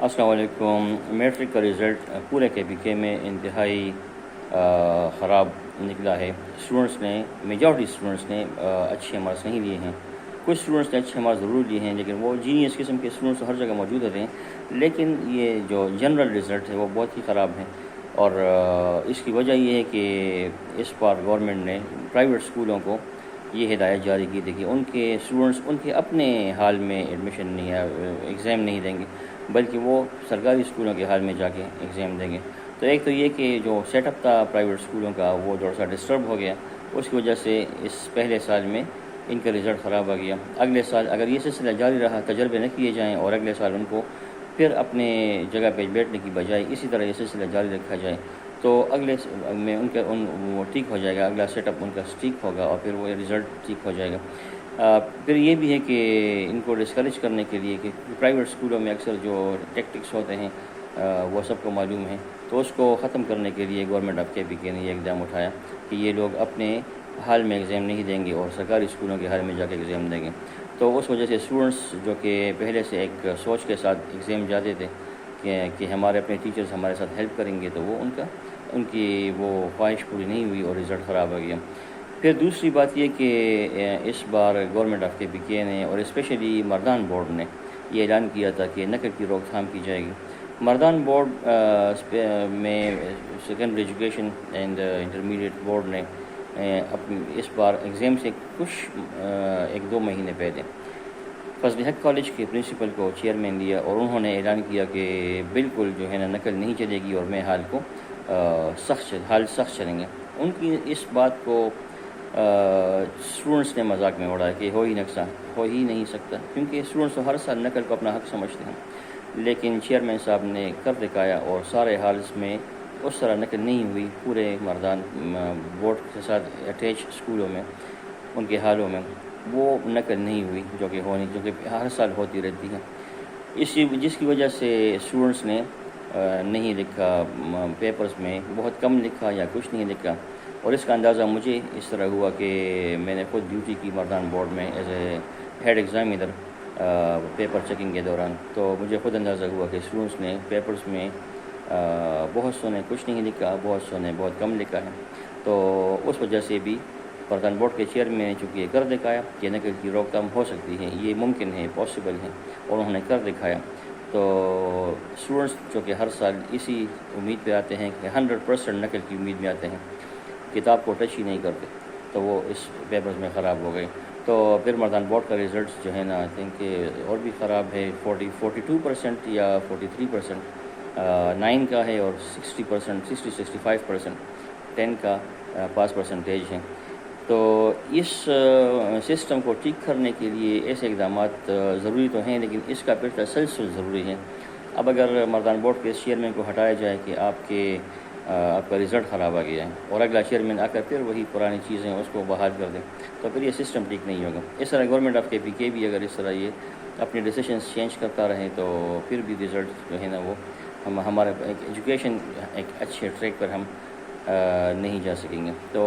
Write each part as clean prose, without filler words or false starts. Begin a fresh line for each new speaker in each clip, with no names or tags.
السلام علیکم۔ میٹرک کا رزلٹ پورے کے پی کے میں انتہائی خراب نکلا ہے۔ اسٹوڈنٹس نے میجورٹی اسٹوڈنٹس نے اچھے مارکس نہیں لیے ہیں۔ کچھ اسٹوڈنٹس نے اچھے مارکس ضرور لیے ہیں، لیکن وہ جینیس قسم کے اسٹوڈنٹس ہر جگہ موجود ہوتے ہیں، لیکن یہ جو جنرل رزلٹ ہے وہ بہت ہی خراب ہے۔ اور اس کی وجہ یہ ہے کہ اس بار گورنمنٹ نے پرائیویٹ اسکولوں کو یہ ہدایت جاری کی تھی کہ ان کے اسٹوڈنٹس ان کے اپنے حال میں ایڈمیشن نہیں ہے، ایگزام نہیں دیں گے، بلکہ وہ سرکاری اسکولوں کے حال میں جا کے ایگزام دیں گے۔ تو ایک تو یہ کہ جو سیٹ اپ تھا پرائیویٹ اسکولوں کا وہ تھوڑا سا ڈسٹرب ہو گیا، اس کی وجہ سے اس پہلے سال میں ان کا رزلٹ خراب ہو گیا۔ اگلے سال اگر یہ سلسلہ جاری رہا، تجربے نہ کیے جائیں اور اگلے سال ان کو پھر اپنے جگہ پہ بیٹھنے کی بجائے اسی طرح یہ سلسلہ جاری رکھا جائے تو اگلے میں ان کا وہ ٹھیک ہو جائے گا، اگلا سیٹ اپ ان کا ٹھیک ہوگا اور پھر وہ رزلٹ ٹھیک ہو جائے گا۔ پھر یہ بھی ہے کہ ان کو ڈسکریج کرنے کے لیے کہ پرائیویٹ اسکولوں میں اکثر جو ٹیکٹکس ہوتے ہیں وہ سب کو معلوم ہے، تو اس کو ختم کرنے کے لیے گورنمنٹ آف کے پی کے نے یہ اقدام اٹھایا کہ یہ لوگ اپنے حال میں ایگزام نہیں دیں گے اور سرکاری اسکولوں کے حال میں جا کے ایگزام دیں گے۔ تو اس وجہ سے اسٹوڈنٹس جو کہ پہلے سے ایک سوچ کے ساتھ ایگزام جاتے تھے کہ ہمارے اپنے ٹیچرز ہمارے ساتھ ہیلپ کریں گے، تو وہ ان کی وہ خواہش پوری نہیں ہوئی اور رزلٹ خراب ہو گیا۔ پھر دوسری بات یہ کہ اس بار گورنمنٹ آف کے پی کے نے اور اسپیشلی مردان بورڈ نے یہ اعلان کیا تھا کہ نقل کی روک تھام کی جائے گی۔ مردان بورڈ میں secondary education and intermediate board نے اس بار ایگزام سے کچھ 1-2 مہینے پہلے فضل حق کالج کے پرنسپل کو چیئرمین دیا اور انہوں نے اعلان کیا کہ بالکل جو ہے نا نقل نہیں چلے گی اور میں حال سخت چلیں گے۔ ان کی اس بات کو اسٹوڈنٹس نے مذاق میں اڑایا کہ ہو ہی نہیں سکتا، کیونکہ اسٹوڈنٹس تو ہر سال نقل کو اپنا حق سمجھتے ہیں، لیکن چیئرمین صاحب نے کر دکھایا اور سارے حالس میں اس طرح نقل نہیں ہوئی۔ پورے مردان بورڈ کے ساتھ اٹیچ اسکولوں میں ان کے حالوں میں وہ نقل نہیں ہوئی جو کہ ہر سال ہوتی رہتی ہے، جس کی وجہ سے اسٹوڈنٹس نے نہیں لکھا پیپرز میں، بہت کم لکھا یا کچھ نہیں لکھا۔ اور اس کا اندازہ مجھے اس طرح ہوا کہ میں نے خود ڈیوٹی کی مردان بورڈ میں as a head examiner paper checking کے دوران، تو مجھے خود اندازہ ہوا کہ اسٹوڈنٹس نے پیپرز میں بہت سو نے کچھ نہیں لکھا، بہت سو نے بہت کم لکھا ہے۔ تو اس وجہ سے بھی مردان بورڈ کے چیئرمین نے چونکہ یہ کر دکھایا کہ نقل کی روک تھام ہو سکتی ہے، یہ ممکن ہے، پاسبل ہے، اور انہوں نے کر دکھایا، تو اسٹوڈنٹس جو کہ ہر سال اسی امید پہ آتے ہیں کہ 100% نقل کی امید میں آتے ہیں، کتاب کو ٹچ ہی نہیں کرتے، تو وہ اس پیپرز میں خراب ہو گئے۔ تو پھر مردان بورڈ کا رزلٹ جو ہے نا آئی تھنک کہ اور بھی خراب ہے، 42% یا 43% 9 کا ہے اور 60-65% 10 کا پاس پرسنٹیج ہے۔ تو اس سسٹم کو ٹھیک کرنے کے لیے ایسے اقدامات ضروری تو ہیں، لیکن اس کا پھر تسلسل ضروری ہے۔ اب اگر مردان بورڈ کے چیئرمین کو ہٹایا جائے کہ آپ کا رزلٹ خراب آ گیا ہے اور اگلا چیئرمین آ کر پھر وہی پرانی چیزیں اس کو بحال کر دیں، تو پھر یہ سسٹم ٹھیک نہیں ہوگا۔ اس طرح گورنمنٹ آف کے پی کے بھی اگر اس طرح یہ اپنے ڈیسیشنز چینج کرتا رہے تو پھر بھی رزلٹ جو ہے نا وہ ہمارا ایجوکیشن ایک اچھے ٹریک پر ہم نہیں جا سکیں گے۔ تو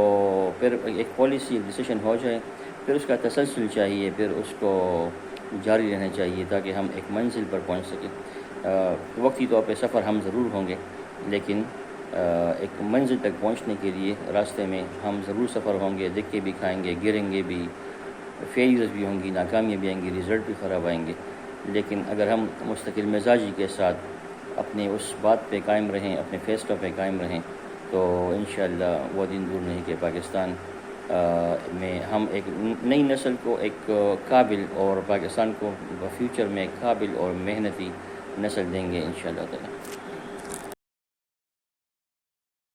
پھر ایک پالیسی ڈیسیشن ہو جائے، پھر اس کا تسلسل چاہیے، پھر اس کو جاری رہنا چاہیے تاکہ ہم ایک منزل پر پہنچ سکیں۔ وقتی طور پہ سفر ہم ضرور ہوں گے، لیکن ایک منزل تک پہنچنے کے لیے راستے میں ہم ضرور سفر ہوں گے، دھکے بھی کھائیں گے، گریں گے بھی، فیلئرز بھی ہوں گی، ناکامیاں بھی آئیں گی، رزلٹ بھی خراب آئیں گے، لیکن اگر ہم مستقل مزاجی کے ساتھ اپنے اس بات پہ قائم رہیں، اپنے فیصلوں پہ قائم رہیں، تو انشاءاللہ وہ دن دور نہیں کہ پاکستان میں ہم ایک نئی نسل کو ایک قابل اور پاکستان کو فیوچر میں قابل اور محنتی نسل دیں گے انشاءاللہ تعالی۔